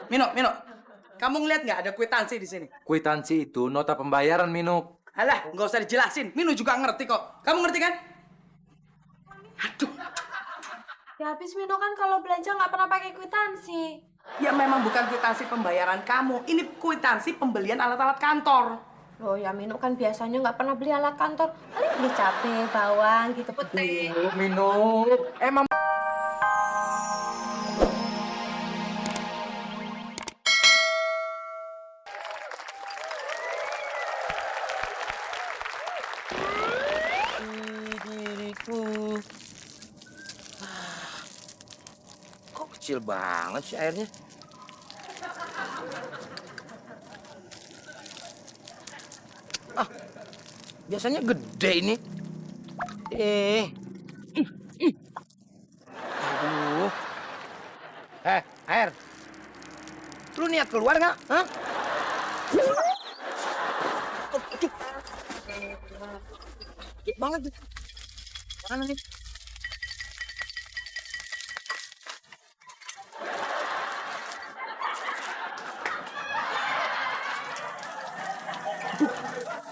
Mino, Mino. Kamu ngeliat nggak ada kwitansi di sini? Kwitansi itu nota pembayaran, Mino. Halah, nggak usah dijelasin. Mino juga ngerti kok. Kamu ngerti kan? Aduh. Ya habis Mino kan kalau belanja nggak pernah pakai kwitansi. Ya memang bukan kwitansi pembayaran kamu. Ini kwitansi pembelian alat-alat kantor. Loh ya Mino kan biasanya nggak pernah beli alat kantor. Paling beli cabai, bawang gitu, putih. Mino, emang diriku. Kok kecil banget sih airnya? Biasanya gede ini. Aduh. Air. Lu niat keluar nggak? Hah? Dikit banget. Mana nih?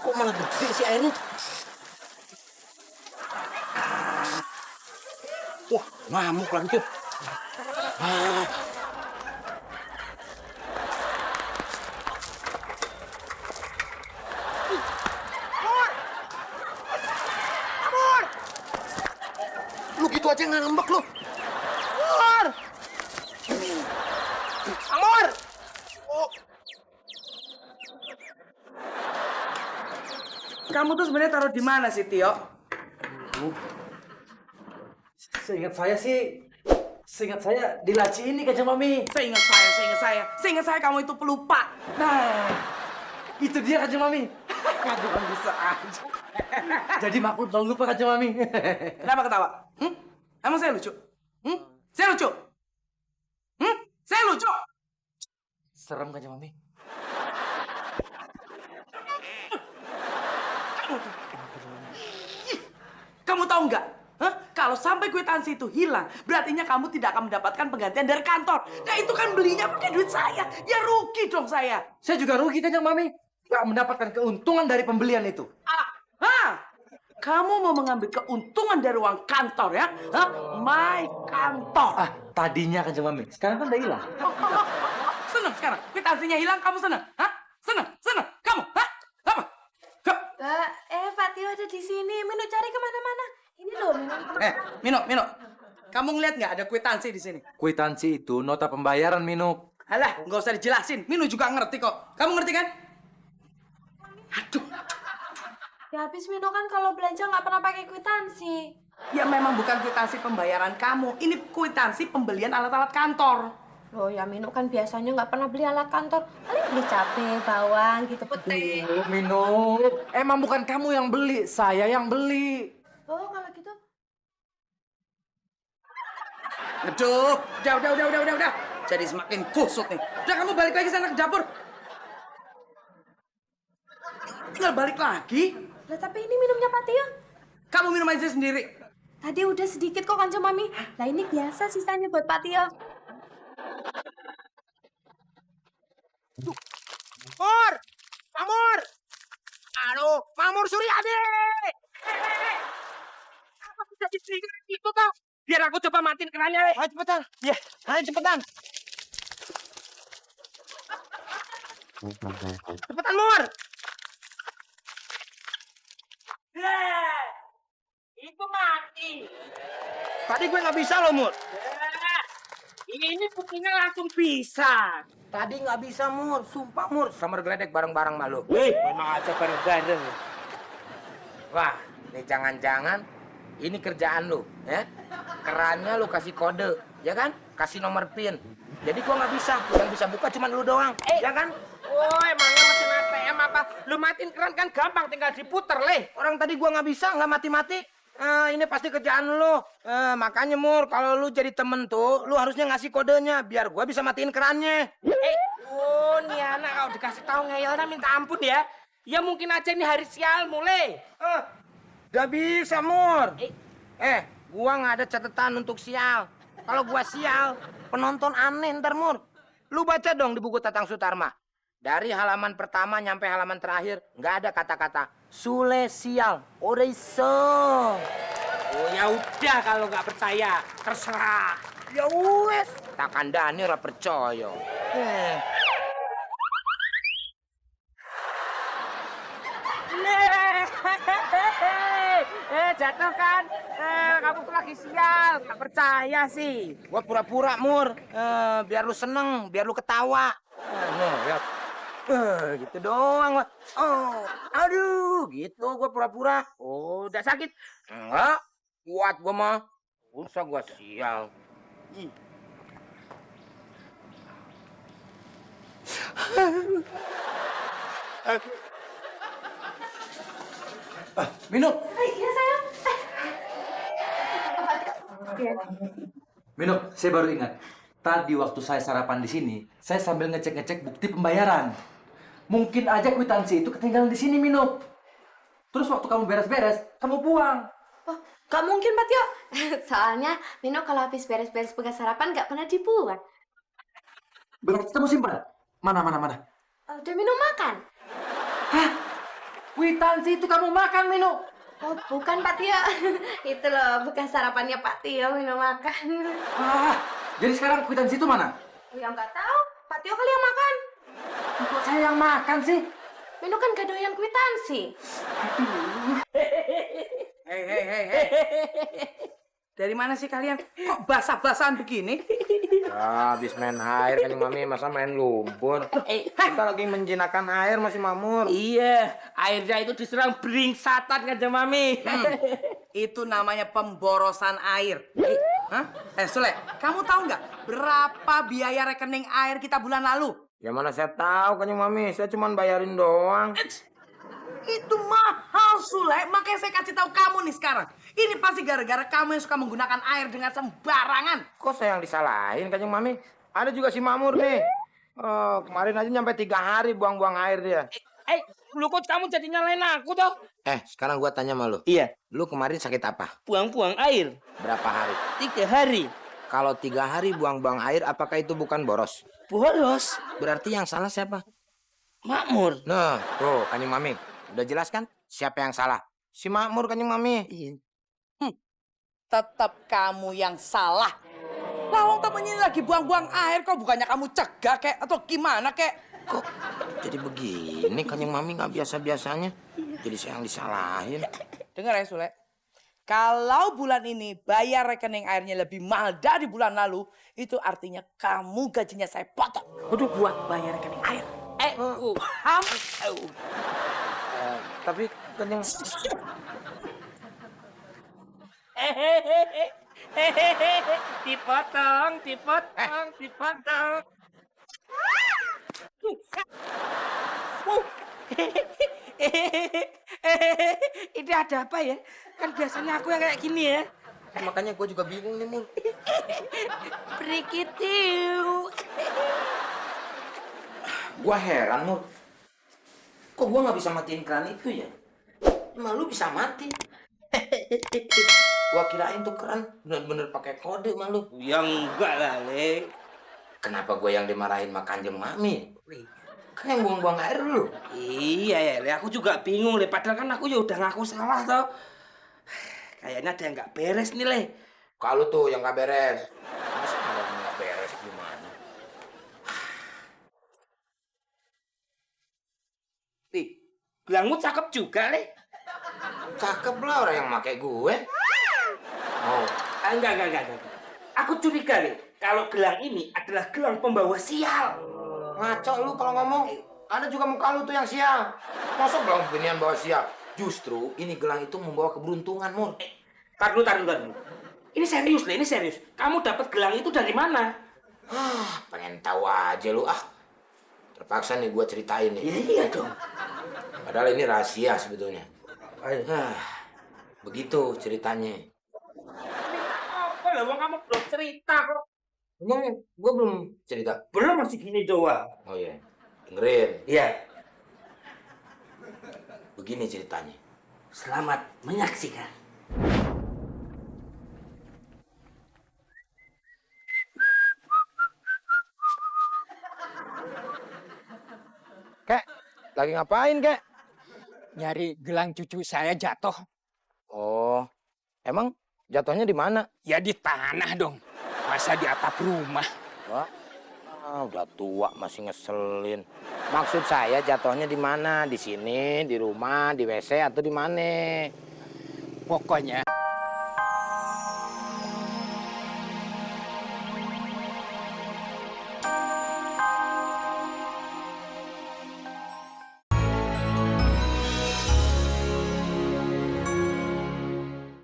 Kok malah gede sih airnya? Wah, ngamuk lagi tuh. Amor! Lu gitu aja ngambek lu. Amor! Amor! Oh. Kamu tuh sebenarnya taruh di mana sih, Tio? seingat saya di laci ini, Kanjeng Mami. Seingat saya kamu itu pelupa. Nah, itu dia, Kanjeng Mami. Aduh, kan bisa aja. Jadi maklum kalau lupa, Kanjeng Mami. Kenapa ketawa? Emang saya lucu? Saya lucu? Saya lucu? Serem, Kanjeng Mami. Kamu tahu nggak? Kalau sampai kwitansi itu hilang, berartinya kamu tidak akan mendapatkan penggantian dari kantor. Nah itu kan belinya pakai duit saya. Ya rugi dong saya. Saya juga rugi, Kanjeng Mami. Nggak mendapatkan keuntungan dari pembelian itu. Kamu mau mengambil keuntungan dari uang kantor ya? My kantor. Tadinya, Kanjeng Mami. Sekarang kan udah hilang. Seneng sekarang? Kwitansinya hilang, kamu seneng? Seneng? Kamu? Apa? Pak Tio ada di sini. Mino cari kemana-mana. Ini loh, Mino. Mino. Kamu ngeliat nggak ada kwitansi di sini? Kwitansi itu nota pembayaran, Mino. Halah, nggak usah dijelasin. Mino juga ngerti kok. Kamu ngerti kan? Aduh. Ya habis Mino kan kalau belanja nggak pernah pakai kwitansi. Ya memang bukan kwitansi pembayaran kamu. Ini kwitansi pembelian alat-alat kantor. Loh ya Mino kan biasanya nggak pernah beli alat kantor. Paling beli cabai, bawang gitu, putih. Mino, emang bukan kamu yang beli, saya yang beli. Oh kalau gitu. Aduh, udah. Jadi semakin kusut nih. Udah kamu balik lagi sana ke dapur. Tinggal balik lagi. Lah tapi ini minumnya Pak Tio. Kamu minum aja sendiri. Tadi udah sedikit kok Kanjeng Mami. Lah ini biasa sisanya buat Pak Tio. Mur! Mamur! Aduh, Mamur Suryadi! Apa bisa ditrigger itu tau? Biar aku coba matiin kerannya, Le. Ayo cepetan. Iya, ayo cepetan. Cepetan, Mur! Itu mati. Tadi gue nggak bisa loh, Mur. Ini buktinya langsung bisa. Tadi nggak bisa, Mur. Sumpah, Mur. Sama geledek bareng-bareng malu. Wih, memang aja bareng-bareng. Wah, nih jangan-jangan ini kerjaan lu, ya? Kerannya lu kasih kode, ya kan? Kasih nomor PIN. Jadi gua nggak bisa. Yang bisa buka cuma lu doang, ya kan? Oh, emangnya mesin ATM apa? Lu matiin keran kan gampang, tinggal diputer, Le. Orang tadi gua nggak bisa, nggak mati-mati. Ini pasti kerjaan lu. Makanya, Mur, kalau lu jadi temen tuh, lu harusnya ngasih kodenya biar gua bisa matiin kerannya. Oh, nih anak kalau dikasih tahu ngeyelnya minta ampun ya. Ya mungkin aja ini hari sial mulai. Udah bisa, Mur. Gua nggak ada catatan untuk sial. Kalau gua sial, penonton aneh ntar, Mur. Lu baca dong di buku Tatang Sutarma. Dari halaman pertama nyampe halaman terakhir, nggak ada kata-kata Sule sial, oreiso. Oh ya udah kalau nggak percaya, terserah. Ya wes, tak kandani ora percaya. Jatuh kan? Kamu tuh lagi sial, nggak percaya sih. Gua pura-pura, Mur. Biar lu seneng, biar lu ketawa. Ya. Gitu doang, Wak. Oh, aduh, gitu gua pura-pura. Oh, udah sakit. Enggak, kuat gua mah. Usah gua sial. Minu, Iya sayang. Minu, saya baru ingat. Tadi waktu saya sarapan di sini, saya sambil ngecek-ngecek bukti pembayaran. Mungkin aja kwitansi itu ketinggalan di sini, Minu. Terus waktu kamu beres-beres, kamu buang. Oh, gak mungkin, Pak Tio. Soalnya Mino kalau habis beres-beres bekas sarapan gak pernah dibuang. Berarti kamu simpan? Mana? Udah Mino makan? Hah? Kwitansi itu kamu makan, Minu? Oh, bukan Pak Tio. Itu loh bekas sarapannya Pak Tio Mino makan. Jadi sekarang kwitansi itu mana? Ya nggak tahu. Pak Tio kali yang makan. Kok saya yang makan sih? Mino kan gak doyan kwitansi. Hei. Dari mana sih kalian? Kok basah-basahan begini? Ya, habis main air kan Mami, masa main lumpur. Kita lagi menjinakkan air masih Mamur. Iya, airnya itu diserang beringsatan kan Mami. Itu namanya pemborosan air. Hah? Sule, kamu tahu nggak berapa biaya rekening air kita bulan lalu? Ya mana saya tahu kan Mami, saya cuma bayarin doang. Itu mahal, Sule. Makanya saya kasih tahu kamu nih sekarang. Ini pasti gara-gara kamu yang suka menggunakan air dengan sembarangan. Kok saya yang disalahin kan Mami? Ada juga si Mamur nih. Kemarin aja nyampe 3 hari buang-buang air dia. Lu kok kamu jadi nyalain aku toh? Sekarang gua tanya sama lu. Iya, Lu kemarin sakit apa? buang-buang air. Berapa hari? 3 hari. Kalau 3 hari buang-buang air, apakah itu bukan boros? Bolos. Berarti yang salah siapa? Makmur. Nah, tuh Kanjeng Mami. Udah jelas kan siapa yang salah? Si Makmur Kanjeng Mami. Tetap kamu yang salah. Lawang temennya ini lagi buang-buang air, kok bukannya kamu cegah kek atau gimana kek? Kok jadi begini Kanjeng Mami nggak biasa-biasanya? Jadi saya yang disalahin. Dengar ya Sule. Kalau bulan ini bayar rekening airnya lebih mahal dari bulan lalu, itu artinya kamu gajinya saya potong. Udah buat bayar rekening air. Paham? Tapi Kanjeng Dipotong. Ini ada apa ya? Kan biasanya aku yang kayak gini ya. makanya gue juga bingung nih Mul. Prikitiu. Gue heran Mul. Kok gue nggak bisa matiin keran itu ya? Emang lu bisa mati? Gua kirain tuh keran bener-bener pakai kode malu. Ya enggak lah, Le. Kenapa gue yang dimarahin sama Kanjeng Mami? Kan yang buang-buang air lu. Iya ya, Le. Aku juga bingung, Le. Padahal kan aku ya udah ngaku salah, toh. Kayaknya ada yang nggak beres nih, Le. Kalau tuh yang nggak beres. Masa ada yang nggak beres gimana? Nih, gelangmu cakep juga, Le. Cakep lah orang yang pakai gue. Oh, Enggak. Aku curiga, Le. Kalau gelang ini adalah gelang pembawa sial. ngaco lu kalau ngomong. Ada juga muka lu tuh yang sial. Masa gelang beginian bawa sial? Justru ini gelang itu membawa keberuntungan, Mur. Tar dulu. Ini serius, Le. Ini serius. Kamu dapat gelang itu dari mana? Pengen tahu aja lu ah. Terpaksa nih gue ceritain nih. Iya dong. Padahal ini rahasia sebetulnya. Begitu ceritanya. Apa lah, wong kamu belum cerita kok. Enggak, gue belum cerita. Belum, masih gini doang. Oh iya, dengerin. Iya. Begini ceritanya. Selamat menyaksikan. Lagi ngapain, kek? Nyari gelang cucu saya jatuh. Oh, emang jatuhnya di mana? Ya di tanah dong. Masa di atap rumah. Wah, udah tua masih ngeselin. Maksud saya jatuhnya di mana? Di sini, di rumah, di WC atau di mana? Pokoknya